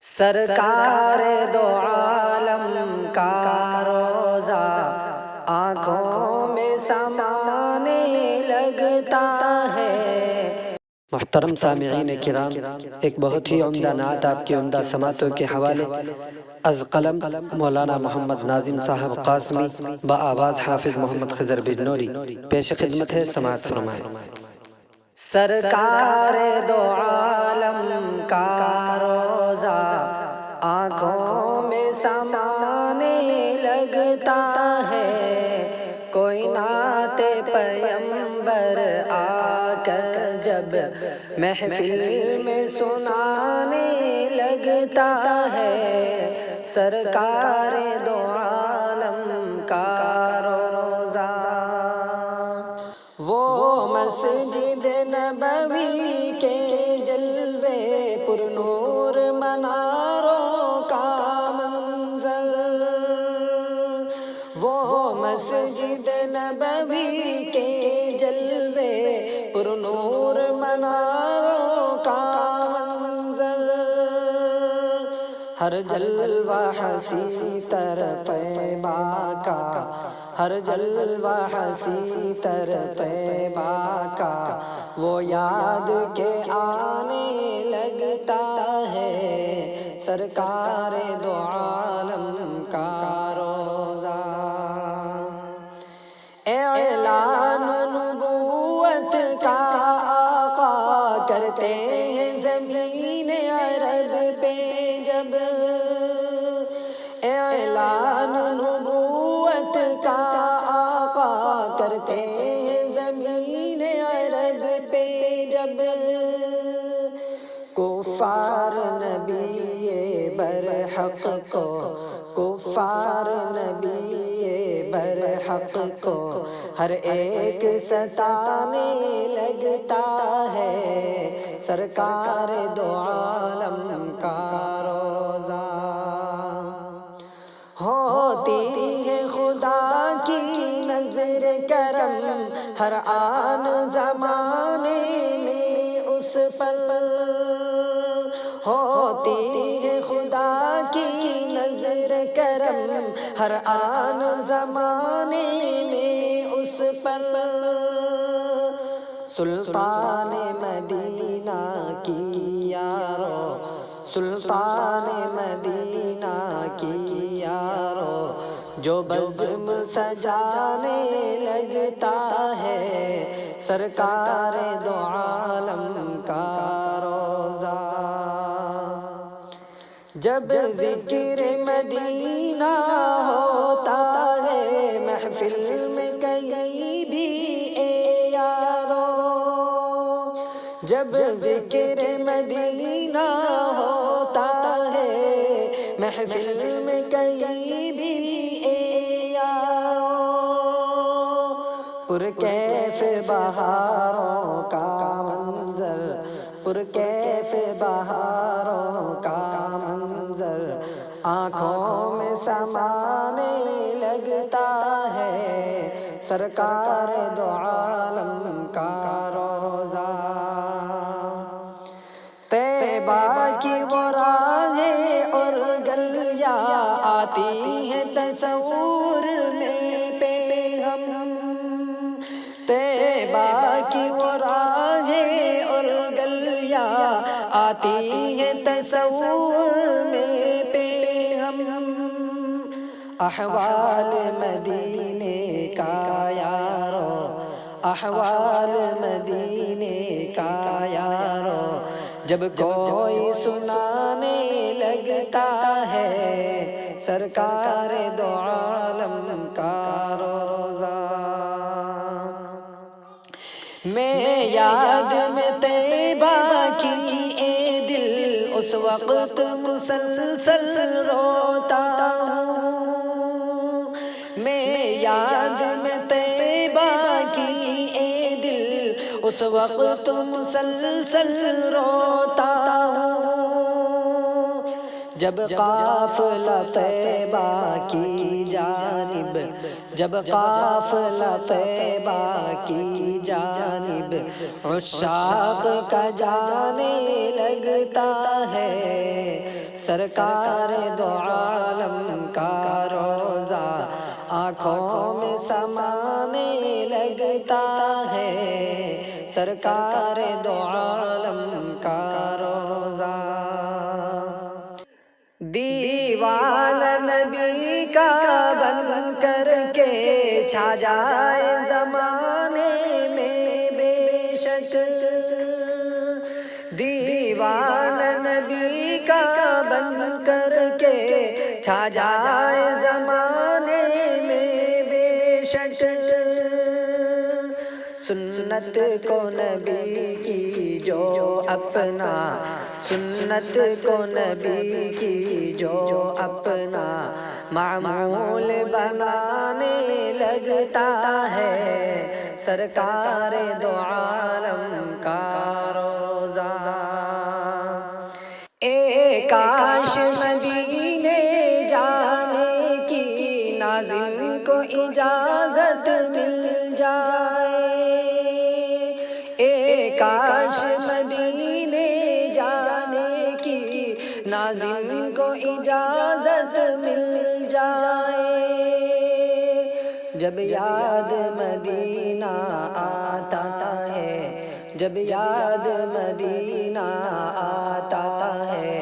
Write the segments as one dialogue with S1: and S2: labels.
S1: سرکار دو عالم کا روزہ آنکھوں میں سمانے لگتا ہے۔ محترم سامعین کرام، ایک بہت ہی عمدہ نعت آپ کی عمدہ سماعتوں کے حوالے از قلم مولانا محمد ناظم صاحب قاسمی با آواز حافظ محمد خضر بجنوری پیش خدمت ہے، سماعت فرمائیں۔ سرکار دو عالم کا روزہ آنکھوں میں سمانے لگتا ہے، کوئی نعت پیغمبر آ کر جب محفل میں سنانے لگتا ہے، سرکار دو عالم کا روزہ۔ وہ مسجد نبوی کے جلوے پر نور مناروں کا منظر، وہ مسجد نبوی کے جلوے پر نور مناروں کا منظر، ہر جلوہ حسین تر طیبہ کا، ہر جلوہ حسین تر طیبہ کا وہ یاد کے آنے لگتا ہے، سرکار دو عالم کا روزہ۔ اعلان نبوت کا آقا کرتے ہیں زمین عرب پہ جب، اعلان نبوت کا آقا کرتے ہیں زمین عرب پہ جب، کفار نبی برحق کو، کفار نبی برحق کو ہر ایک ستانے لگتا ہے، سرکار دو عالم کا روزہ۔ ہوتی ہے خدا کی نظر کرم ہر آن زمانے میں اس پر، ہوتی ہے خدا کی نظر کرم ہر آن زمانے میں اس پر، سلطان مدینہ کی یارو، سلطان مدینہ کی یارو جو بزم سجانے لگتا ہے، سرکار دو عالم کا روزہ۔ جب ذکر مدینہ ہوتا ہے محفل میں کہیں بھی اے یارو، جب ذکر مدینہ ہوتا ہے محفل میں کہیں بھی اے یارو، پرکیف بہاروں کا منظر، پرکیف بہاروں کا منظر آنکھوں میں سمانے لگتا ہے، سرکار دو عالم کا روزہ۔ طیبہ کی وہ راہیں اور گلیاں آتی ہیں تصور میں پہ ہم، طیبہ کی وہ راہیں اور گلیاں آتی ہیں تصور میں پہ ہم، احوال مدینے کا یارو، احوال مدینے کا یارو جب کوئی سنانے لگتا ہے، سرکار دو عالم کا روزہ۔ میں یاد میں طیبہ کی اے دل اس وقت مسلسل روتا ہوں، میں یاد میں طیبہ کی اے دل اس وقت مسلسل روتا ہوں، جب قافلہ طیبہ کی جانب، جب قافلہ طیبہ کی جانب عشاق کا جانے لگتا ہے، سرکار دو عالم کا روزہ آنکھوں میں سمانے لگتا ہے، سرکار دو عالم کا روزہ۔ دیوانہ نبی کا بن کر کے چھا جائے زمانے میں بے شک، دیوانہ نبی کا بن کر کے چھا جائے زمانے میں بے شک، سنت کو نبی کی جو اپنا، سنت کو نبی کی جو اپنا معمول بنانے لگتا ہے، سرکار دو عالم کا روزہ۔ اے کاش مدینے جانے کی ناظم کو اجازت مل جائے، اے کاش مدینے جانے کی ناظم کو اجازت مل جائے، جب یاد مدینہ آتا ہے، جب یاد مدینہ آتا ہے،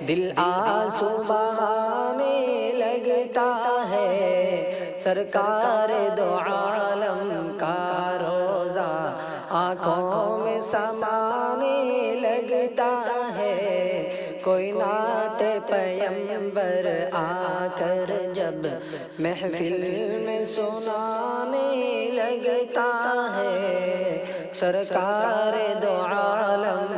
S1: دل آنسو بہانے لگتا ہے، سرکار دو عالم کا روزہ آنکھوں میں سمانے لگتا ہے، کوئی نعت پیغمبر آ کر جب محفل میں سنانے لگتا ہے، سرکار دو عالم